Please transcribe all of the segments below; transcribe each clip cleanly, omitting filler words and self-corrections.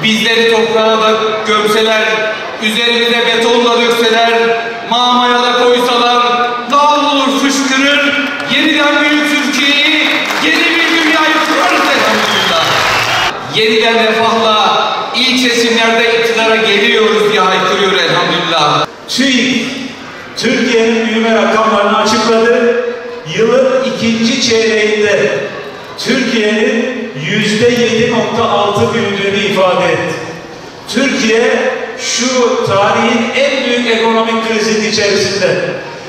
Bizleri toprağa da gömseler, üzerimize betonla dökseler, mamaya da koysalar, dağ olur fışkırır, yeniden büyük Türkiye'yi, yeni bir dünyayı kurarız elhamdülillah. Yeniden refahla ilk seçimlerde iktidara geliyoruz diye haykırıyor elhamdülillah. TÜİK, Türkiye'nin büyüme rakamlarını açıkladı. Yılın ikinci çeyreğinde Türkiye'nin %7.6 büyüdüğünü ifade etti. Türkiye şu tarihin en büyük ekonomik krizinin içerisinde,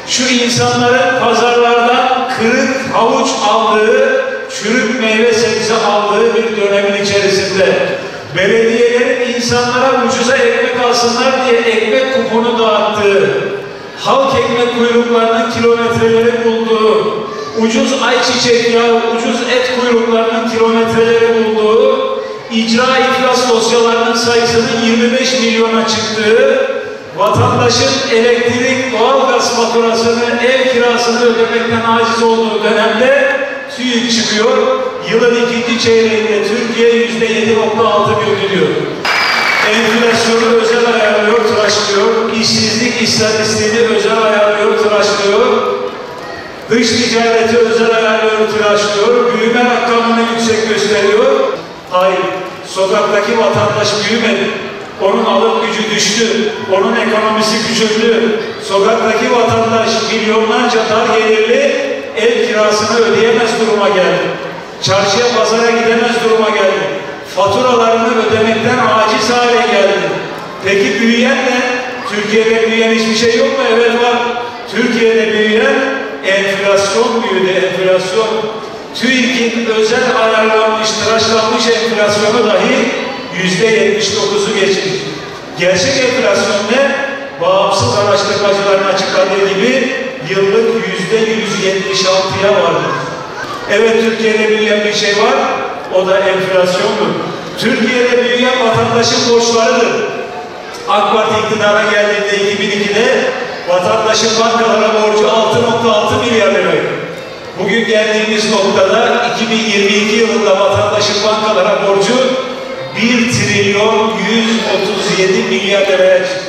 şu insanların pazarlardan kırık havuç aldığı, çürük meyve sebze aldığı bir dönemin içerisinde, belediyelerin insanlara ucuza ekmek alsınlar diye ekmek kuponu dağıttığı, halk ekmek kuyruklarının kilometreleri bulduğu, ucuz ayçiçek yağı, ucuz et kuyruklarının kilometreleri bulduğu, icra iflas dosyalarının sayısının 25 milyona çıktığı, vatandaşın elektrik, doğalgaz faturasını, ev kirasını ödemekten aciz olduğu dönemde TÜİK çıkıyor. Yılın ikinci çeyreğinde Türkiye %7.6 büyüdü. Enflasyonu özel ayarlıyor, tıraşlıyor. İşsizlik istatistiğini özel ayarlıyor, tıraşlıyor. Dış ticareti özel ayarlıyor, tıraşlıyor. Büyüme rakamını yüksek gösteriyor. Hayır, sokaktaki vatandaş büyümedi. Onun alım gücü düştü. Onun ekonomisi küçüldü. Sokaktaki vatandaş milyonlarca dar gelirli ev kirasını ödeyemez duruma geldi. Çarşıya, pazara gidemez duruma geldi. Faturalarını ödemekten aciz hale geldi. Peki büyüyen ne? Türkiye'de büyüyen hiçbir şey yok mu? Evet var. Türkiye'de büyüyen enflasyon büyüdü, enflasyon. TÜİK'in özel ayarlanmış, tıraşlanmış enflasyonu dahi %79'u geçmiş. Gerçek enflasyon ne? Bağımsız araştırmacıların açıkladığı gibi yıllık %176'ya vardır. Evet, Türkiye'de büyüyen bir şey var, o da enflasyondur. Türkiye'de büyüyen vatandaşın borçlarıdır. AK Parti iktidara geldiğinde 2002'de vatandaşın bankalara borcu 6.6 milyar liraydı. Bugün geldiğimiz noktada 2022 yılında vatandaşın bankalara borcu 1 trilyon 137 milyar liraya çıktı.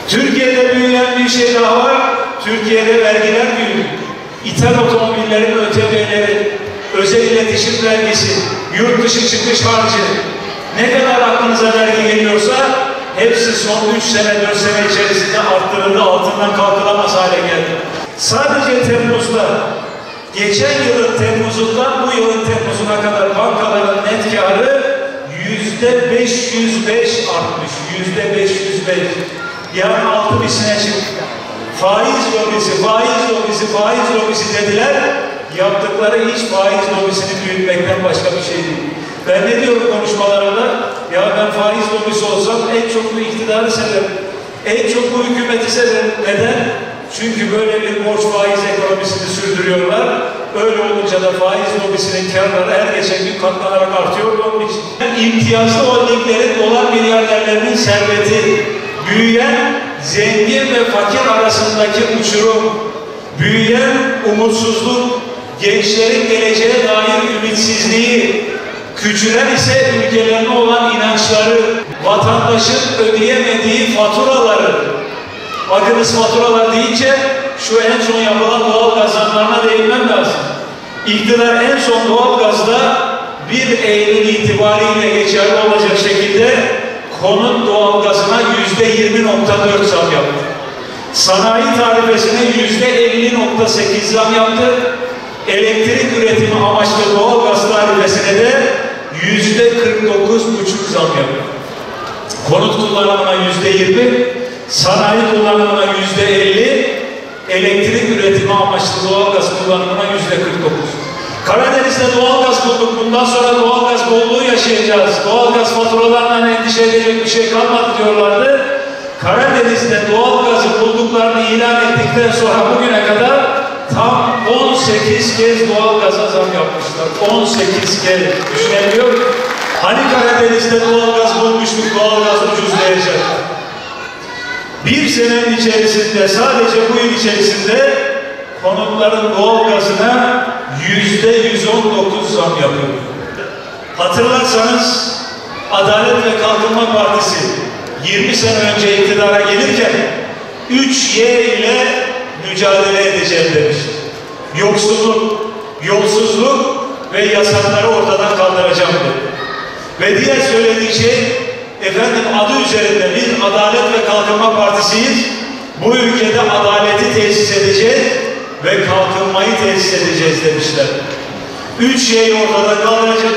Türkiye'de büyüyen bir şey daha var. Türkiye'de vergiler büyüdü. İthal otomobillerin ÖTV'leri, özel iletişim vergisi, yurt dışı çıkış harcı, ne kadar aklınıza vergi geliyorsa hepsi son 3 sene, 4 sene içerisinde arttırıldı, altından kalkılamaz hale geldi. Sadece Temmuz'da, geçen yılın Temmuz'undan bu yılın Temmuz'una kadar bankaların net karı %505 artmış. %505. Yani 6 misline çıktı. Faiz lobisi dediler. Yaptıkları iş faiz lobisini büyütmekten başka bir şey değil. Ben ne diyorum konuşmalarımda? Ya ben faiz lobisi olsam en çok bu iktidarı severim. En çok bu hükümeti severim. Neden? Çünkü böyle bir borç faiz ekonomisini sürdürüyorlar. Öyle olunca da faiz lobisinin karları her geçen gün katlanarak artıyor onun için. İmtiyazlı holdinglerin dolar milyarderlerinin serveti, büyüyen zengin ve fakir arasındaki uçurum, büyüyen umutsuzluk, gençlerin geleceğe dair ümitsizliği, küçülen ise ülkelerine olan inançları, vatandaşın ödeyemediği faturaları. Bakınız, faturalar deyince şu en son yapılan doğalgaz zamlarına değinmem lazım. İktidar en son doğalgazda 1 Eylül itibariyle geçerli olacak şekilde konut doğalgazına %20.4 zam yaptı. Sanayi tarifesine %50.8 zam yaptı. Elektrik üretimi amaçlı doğalgaz tarifesine de %49.5 zam yaptı. Konut kullanımına %20, sanayi kullanımına %50, elektrik üretimi amaçlı doğalgaz kullanımına %49. Karadeniz'de doğalgaz bulduk. Bundan sonra doğalgaz bolluğu yaşayacağız. Doğalgaz faturalarından endişe edecek bir şey kalmadı diyorlardı. Karadeniz'de doğalgazı bulduklarını ilan ettikten sonra bugüne kadar tam 18 kez doğalgaza zam yapmışlar. 18 kez. Düşünebiliyor musun? Hani Karadeniz'de doğalgaz bulmuştuk, doğalgaz ucuzlayacak. Bir senenin içerisinde, sadece bu yıl içerisinde konutların doğalgazına %119 zam yapıyor. Hatırlarsanız Adalet ve Kalkınma Partisi 20 sene önce iktidara gelirken 3Y ile mücadele edeceğim demiş. Yoksulluk, yolsuzluk ve yasakları ortadan kaldıracağım dedi. Ve diğer söylediği şey, efendim adı üzerinde biz Adalet ve Kalkınma Partisiyiz. Bu ülkede adaleti tesis edeceğiz ve kalkınmayı tesis edeceğiz demişler. 3Y'yi ortadan kaldıracağız.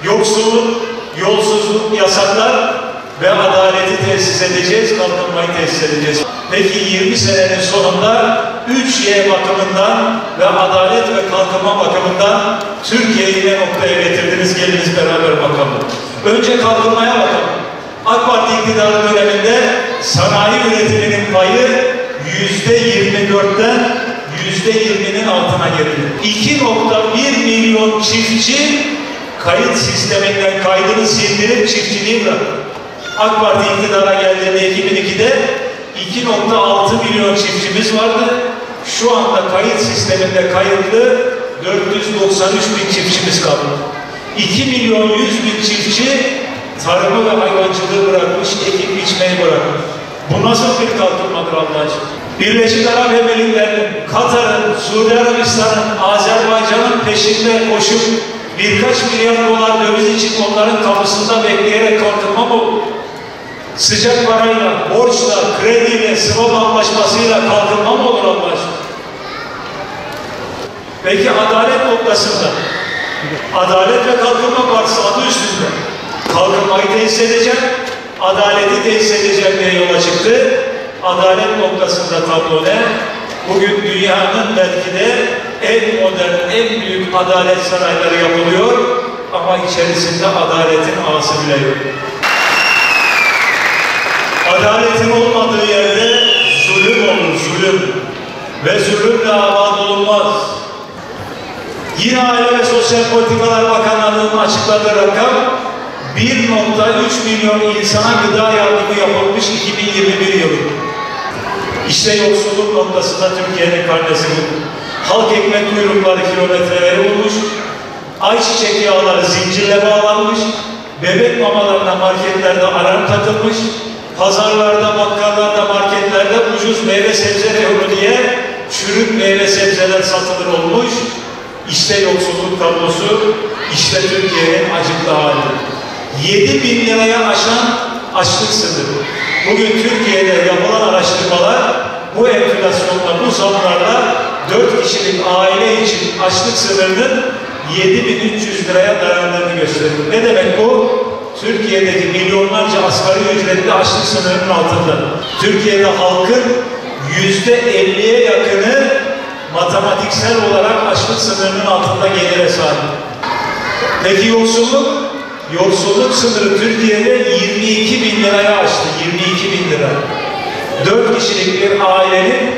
Yoksulluk, yolsuzluk, yasaklar ve adaleti tesis edeceğiz, kalkınmayı tesis edeceğiz. Peki 20 senenin sonunda 3Y bakımından ve adalet ve kalkınma bakımından Türkiye'yi ne noktaya getirdiniz? Geliniz beraber bakalım. Önce kalkınmaya bakalım. AK Parti iktidarı döneminde sanayi üretiminin payı %24'ten %20'nin altına geldi. 2,1 milyon çiftçi kayıt sisteminden kaydını sildirip çiftçiliği bıraktı. AK Parti iktidara geldiğinde 2002'de 2,6 milyon çiftçimiz vardı. Şu anda kayıt sisteminde kayıtlı 493 bin çiftçimiz kaldı. 2 milyon 100 bin çiftçi tarımı ve hayvancılığı bırakmış, ekip biçmeyi bırakmış. Bu nasıl bir kalkınmadır Allah aşkına? Birleşik Arap Emirlikleri'nin, Katar'ın, Suudi Arabistan'ın, Azerbaycan'ın peşinde koşup birkaç milyar dolar döviz için onların kapısında bekleyerek kalkınma mı olur? Sıcak parayla, borçla, krediyle, swap anlaşmasıyla kalkınma mı olur Allah aşkına? Peki adalet noktasında, Adalet ve Kalkınma Partisi adı üstünde kalkınmayı tesis edeceğim, adaleti tesis edeceğim diye yola çıktı. Adalet noktasında tablo ne? Bugün dünyanın belki de en modern, en büyük adalet sarayları yapılıyor ama içerisinde adaletin ağası bile yok. Adaletin olmadığı yerde zulüm olur, zulüm. Ve zulümle aman olunmaz. Yine Aile ve Sosyal Politikalar Bakanlığı'nın açıkladığı rakam 1,3 milyon insana gıda yardımı yapılmış 2021 yılında. İşte yoksulluk noktasında Türkiye'nin karnesi bu. Halk ekmek kuyrukları kilometreleri olmuş, ayçiçek yağları zincirle bağlanmış, bebek mamalarına marketlerde alarm takılmış, pazarlarda, bakkallarda, marketlerde ucuz meyve sebze reyonu diye çürük meyve sebzeler satılır olmuş. İşte yoksulluk tablosu, işte Türkiye'nin acıklı hali. 7 bin liraya aşan açlık sınırı. Bugün Türkiye'de yapılan araştırmalar bu enflasyonla, bu zamlarla 4 kişilik aile için açlık sınırının 7.300 liraya dayandığını gösteriyor. Ne demek bu? Türkiye'deki milyonlarca asgari ücretli açlık sınırının altında. Türkiye'de halkın %50'ye yakını matematiksel olarak açlık sınırının altında gelire sahip. Peki yoksulluk? Yoksulluk sınırı Türkiye'de 22 bin liraya aştı. 22 bin lira. 4 kişilik bir ailenin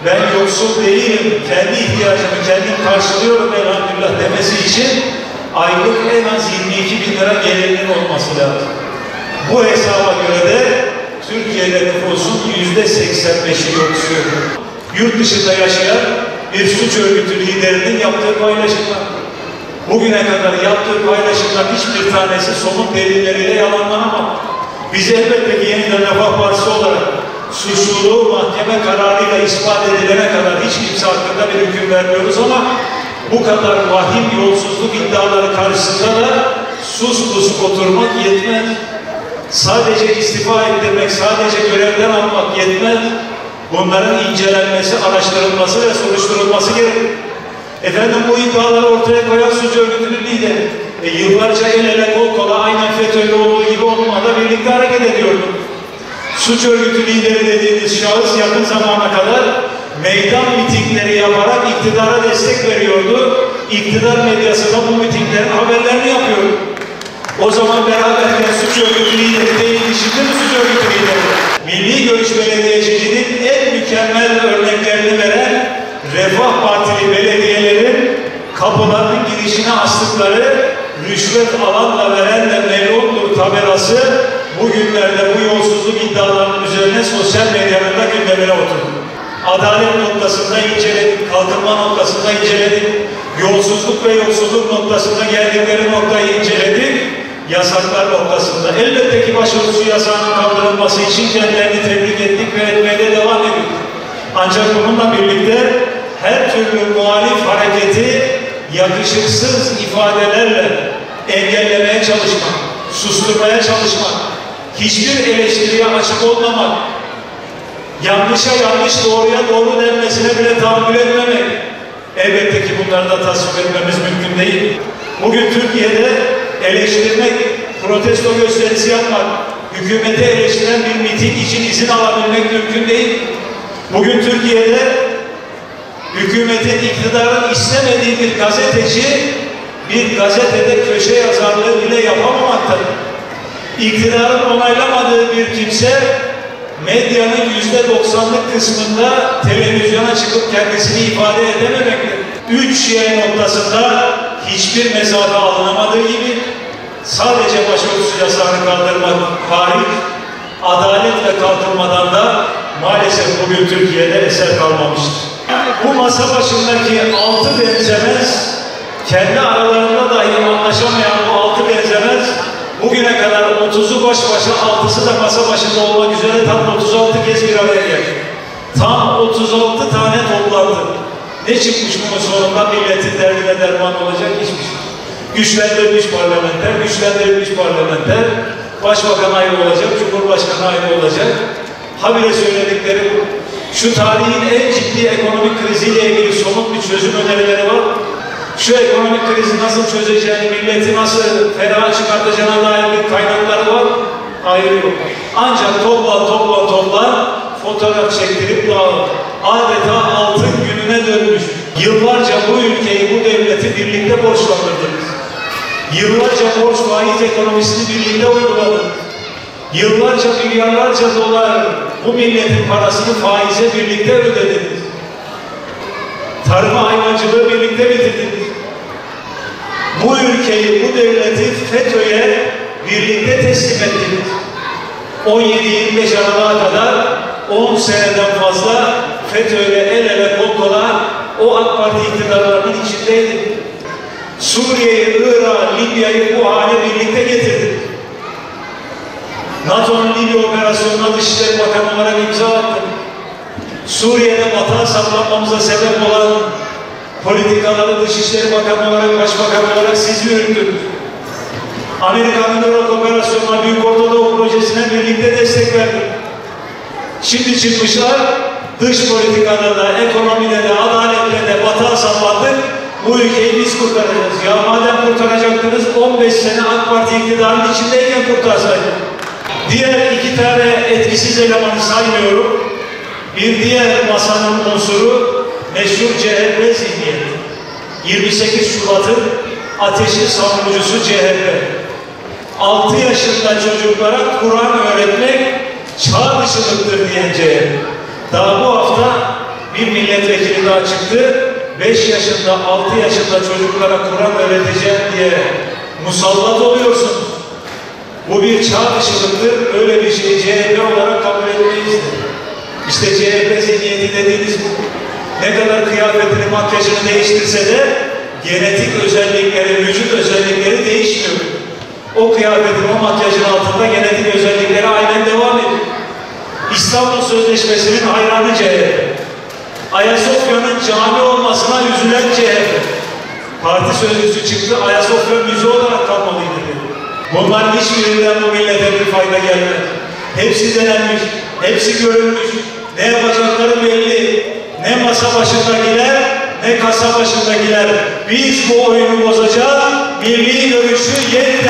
ben yoksul değilim, kendi ihtiyacımı kendim karşılıyorum elhamdülillah demesi için aylık en az 22 bin lira gelirinin olması lazım. Bu hesaba göre de Türkiye'de nüfusun %85'i yoksul. Yurt dışında yaşayan bir suç örgütü liderinin yaptığı paylaşımlar. Bugüne kadar yaptığı paylaşımlar hiçbir tanesi somut delilleriyle yalanlanamadı. Biz elbette ki yeniden Refah Partisi olarak suçluluğu mahkeme kararıyla ispat edilene kadar hiç kimse hakkında bir hüküm vermiyoruz ama bu kadar vahim yolsuzluk iddiaları karşısında da sus pus oturmak yetmez. Sadece istifa ettirmek, sadece görevden almak yetmez. Bunların incelenmesi, araştırılması ve soruşturulması gerekir. Efendim bu iddiaları ortaya koyan suç örgütünün lideri. Yıllarca el ele kol kola aynen FETÖ'yle olduğu gibi onunla birlikte hareket ediyordu. Suç örgütü lideri dediğiniz şahıs yakın zamana kadar meydan mitingleri yaparak iktidara destek veriyordu. İktidar medyası da bu mitinglerin haberlerini yapıyordu. O zaman beraberken suç örgütü lideri değildi, şimdi mi suç örgütü lideri? Milli Görüş Belediyeciliğinin en mükemmel örneklerini veren Refah Partili belediyelerin kapılarının girişine astıkları rüşvet alanla verenle melundur tabelası bugünlerde bu yolsuzluk iddialarının üzerine sosyal medyanın da gündemine oturdu. Adalet noktasında inceledik, kalkınma noktasında inceledik, yolsuzluk ve yoksulluk noktasında geldikleri noktayı inceledik. yasaklar noktasında. Elbette ki başörtüsü yasağının kaldırılması için kendilerini tebrik ettik ve etmeye de devam ediyoruz. Ancak bununla birlikte her türlü muhalif hareketi yakışıksız ifadelerle engellemeye çalışmak, susturmaya çalışmak, hiçbir eleştiriye açık olmamak, yanlışa yanlış, doğruya doğru denmesine bile tahammül etmemek, elbette ki bunları da tasvip etmemiz mümkün değil. Bugün Türkiye'de eleştirmek, protesto gösterisi yapmak, hükümete eleştiren bir miting için izin alabilmek mümkün değil. Bugün Türkiye'de hükümetin, iktidarın istemediği bir gazeteci bir gazetede köşe yazarlığı bile yapamamaktadır. İktidarın onaylamadığı bir kimse medyanın %90'lık kısmında televizyona çıkıp kendisini ifade edememektedir. 3Y noktasında hiçbir mesafe alınamadığı gibi sadece başörtüsü yasağını kaldırmak hariç adaletle kaldırmadan da maalesef bugün Türkiye'de eser kalmamıştır. Bu masa başındaki 6 benzemez, kendi aralarında dahi anlaşamayan bu 6 benzemez, bugüne kadar 30'u baş başa, 6'sı da masa başında olmak üzere tam 36 kez bir araya geldi. Tam 36 tane toplantı. Ne çıkmış bunun sonunda? Milletin derdine derman olacak hiçbir şey. Güçlendirilmiş parlamenter, güçlendirilmiş parlamenter, başbakan ayrı olacak, cumhurbaşkanı ayrı olacak. Habire söyledikleri bu. Şu tarihin en ciddi ekonomik kriziyle ilgili somut bir çözüm önerileri var. Şu ekonomik krizi nasıl çözeceğini, milleti nasıl feraha çıkartacağına dair bir kaynakları var. Hayır yok. Ancak topla fotoğraf çektirip dağılır. Adeta altın gününe dönmüş. Yıllarca bu ülkeyi, bu devleti birlikte borçlandırdınız. Yıllarca borç faiz ekonomisini birlikte uyguladınız. Yıllarca milyarlarca dolar bu milletin parasını faize birlikte ödediniz. Tarıma hayvancılığı birlikte bitirdiniz. Bu ülkeyi, bu devleti FETÖ'ye birlikte teslim ettiniz. 17-25 Aralık'a kadar 10 seneden fazla FETÖ'yle el ele kol kola o AK Parti iktidarlarının içindeydi. Suriye'yi, Irak'ı, Libya'yı bu hale birlikte getirdi. NATO'nun Libya operasyonuna Dışişleri Bakanı olarak imza attı. Suriye'de vatan saplanmamıza sebep olan politikaları Dışişleri Bakanı olarak, Başbakan olarak siz yürüttünüz. Amerika'nın Irak operasyonuna, Büyük Orta Doğu projesine birlikte destek verdik. Şimdi çıkmışlar, dış politikada da, ekonomide de, adalette de vatan saplandık. Bu ülkeyi biz kurtaracağız. Ya madem kurtaracaktınız 15 sene AK Parti iktidarının içindeyken kurtarsaydınız. Diğer 2 tane etkisiz elemanı saymıyorum. Bir diğer masanın unsuru meşhur CHP zihniyeti. 28 Şubat'ın ateşi savunucusu CHP. 6 yaşında çocuklara Kur'an öğretmek çağ dışılıktır diyen CHP. Daha bu hafta bir milletvekili daha çıktı. 5 yaşında, 6 yaşında çocuklara Kur'an öğreteceğim diye musallat oluyorsunuz. Bu bir çağ dışılıktır. Öyle bir şeyi CHP olarak kabul etmeyiz. İşte CHP zihniyeti dediğiniz bu. Ne kadar kıyafetini, makyajını değiştirse de genetik özellikleri, vücut özellikleri değişmiyor. O kıyafetin, o makyajın altında genetik özellikleri aynen devam ediyor. İstanbul Sözleşmesi'nin hayranı CHP. Ayasofya'nın cami olmasına üzülen CHP. Parti sözcüsü çıktı, Ayasofya müze olarak kalmalıydı dedi. Bunların hiçbirinden bu millete bir fayda gelmez. Hepsi denenmiş, hepsi görülmüş. Ne yapacakları belli. Ne masa başındakiler, ne kasa başındakiler. Biz bu oyunu bozacağız, milli görüşü yeniden